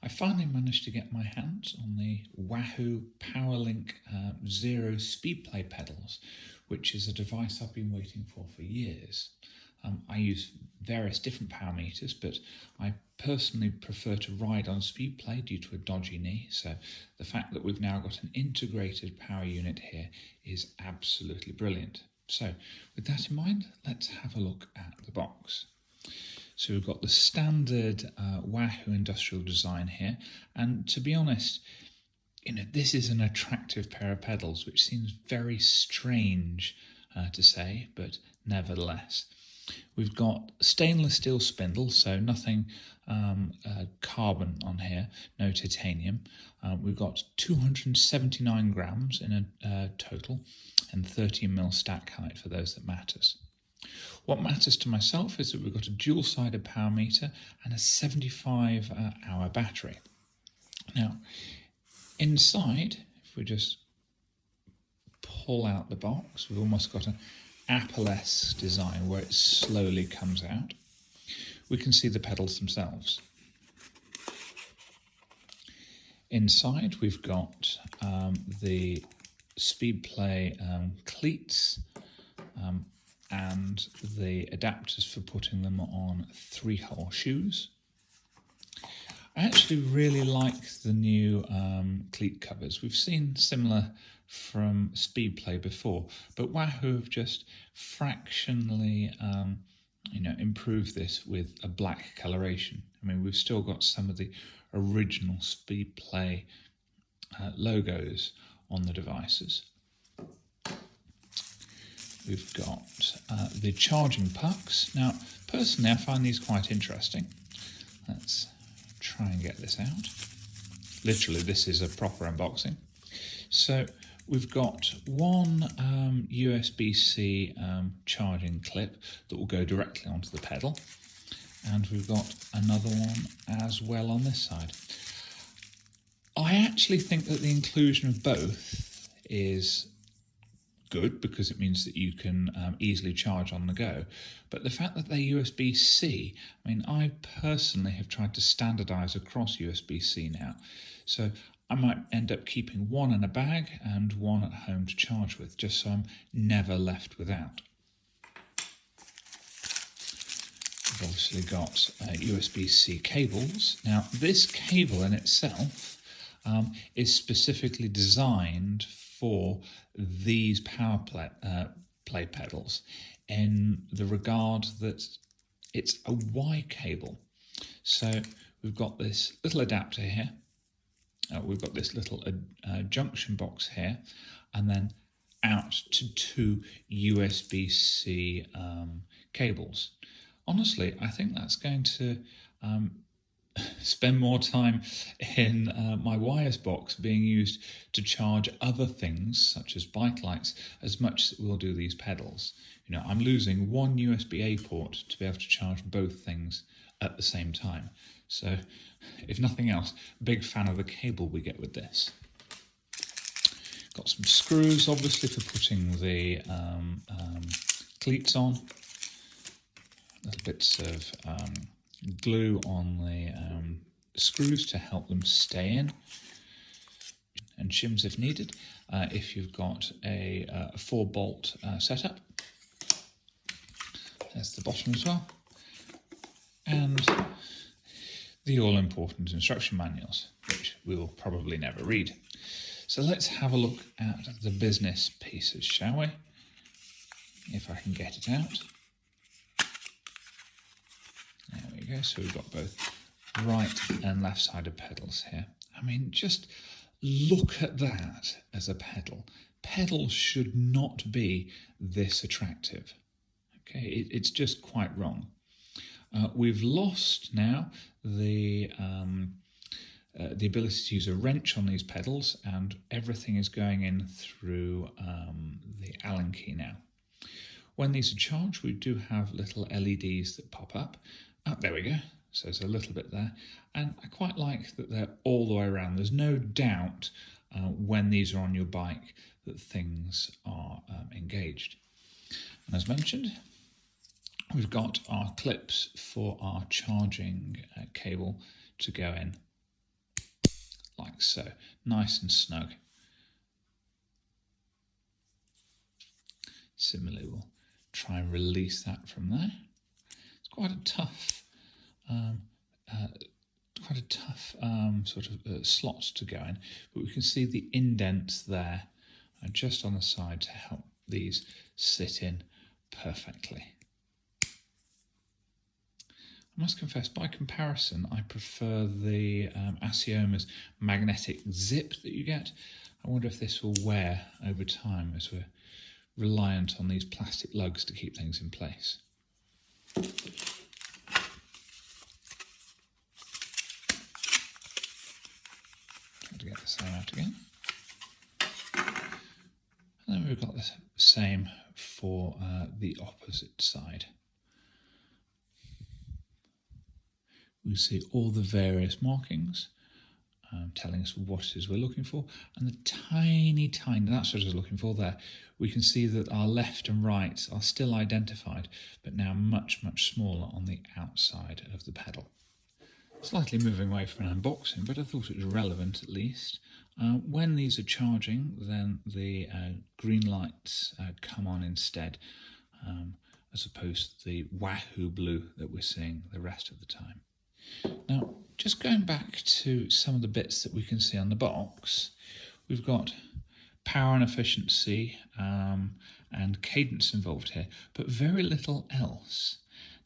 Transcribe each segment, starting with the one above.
I finally managed to get my hands on the Wahoo PowerLink Zero SpeedPlay pedals, which is a device I've been waiting for years. I use various different power meters, but I personally prefer to ride on SpeedPlay due to a dodgy knee, so the fact that we've now got an integrated power unit here is absolutely brilliant. So with that in mind, let's have a look at the box. So we've got the standard Wahoo industrial design here, and to be honest, this is an attractive pair of pedals, which seems very strange to say, but nevertheless. We've got stainless steel spindles, so nothing carbon on here, no titanium. We've got 279 grams in a total, and 13mm stack height for those that matters. What matters to myself is that we've got a dual-sided power meter and a 75-hour battery. Now, inside, if we just pull out the box, we've almost got an Apple-esque design where it slowly comes out. We can see the pedals themselves. Inside, we've got the SpeedPlay cleats, and the adapters for putting them on 3-hole shoes. I actually really like the new cleat covers. We've seen similar from SpeedPlay before, but Wahoo have just fractionally improved this with a black coloration. I mean, we've still got some of the original SpeedPlay logos on the devices. We've got the charging pucks. Now, personally, I find these quite interesting. Let's try and get this out. Literally, this is a proper unboxing. So we've got one USB-C charging clip that will go directly onto the pedal. And we've got another one as well on this side. I actually think that the inclusion of both is good because it means that you can easily charge on the go. But the fact that they're USB-C, I mean, I personally have tried to standardize across USB-C now. So I might end up keeping one in a bag and one at home to charge with, just so I'm never left without. We've obviously got USB-C cables. Now, this cable in itself is specifically designed for these power play pedals in the regard that it's a Y cable. So we've got this little adapter here, we've got this little junction box here, and then out to 2 USB-C cables. Honestly, I think that's going to spend more time in my wires box being used to charge other things such as bike lights as much as it will do these pedals. I'm losing one USB-A port to be able to charge both things at the same time. So if nothing else, big fan of the cable we get with this. Got some screws obviously for putting the cleats on. Little bits of glue on the screws to help them stay in, and shims if needed if you've got a 4-bolt setup. There's the bottom as well, and the all-important instruction manuals, which we will probably never read. So let's have a look at the business pieces, shall we? If I can get it out. There we go, so we've got both right and left-sided pedals here. I mean, just look at that as a pedal. Pedals should not be this attractive. Okay, it's just quite wrong. We've lost now the ability to use a wrench on these pedals, and everything is going in through the Allen key now. When these are charged, we do have little LEDs that pop up. There we go. So there's a little bit there. And I quite like that they're all the way around. There's no doubt when these are on your bike that things are engaged. And as mentioned, we've got our clips for our charging cable to go in. like so, nice and snug. Similarly, we'll try and release that from there. It's quite a tough, sort of slot to go in, but we can see the indents there just on the side to help these sit in perfectly. I must confess, by comparison, I prefer the Asioma's magnetic zip that you get. I wonder if this will wear over time as we're reliant on these plastic lugs to keep things in place. Try to get the same out again. And then we've got the same for the opposite side. We see all the various markings telling us what it is we're looking for, and the tiny, that's what I was looking for there. We can see that our left and right are still identified, but now much, much smaller on the outside of the pedal. Slightly moving away from an unboxing, but I thought it was relevant at least. When these are charging, then the green lights come on instead, as opposed to the Wahoo blue that we're seeing the rest of the time. Now, just going back to some of the bits that we can see on the box, we've got power and efficiency and cadence involved here, but very little else.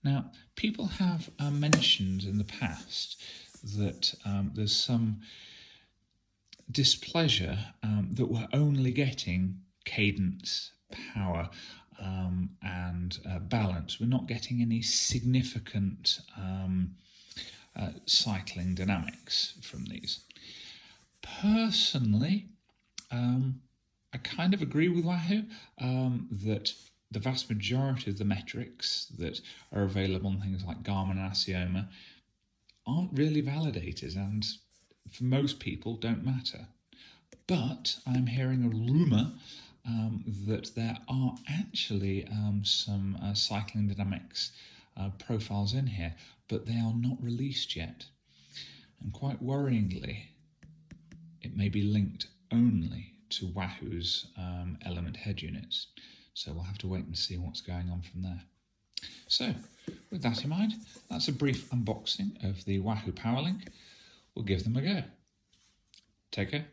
Now, people have mentioned in the past that there's some displeasure that we're only getting cadence, power, and balance. We're not getting any significant cycling dynamics from these. Personally, I kind of agree with Wahoo that the vast majority of the metrics that are available on things like Garmin and Asioma aren't really validated and for most people don't matter. But I'm hearing a rumour that there are actually some cycling dynamics profiles in here, but they are not released yet. And quite worryingly, it may be linked only to Wahoo's element head units. So we'll have to wait and see what's going on from there. So, with that in mind, that's a brief unboxing of the Wahoo PowrLink. We'll give them a go. Take care.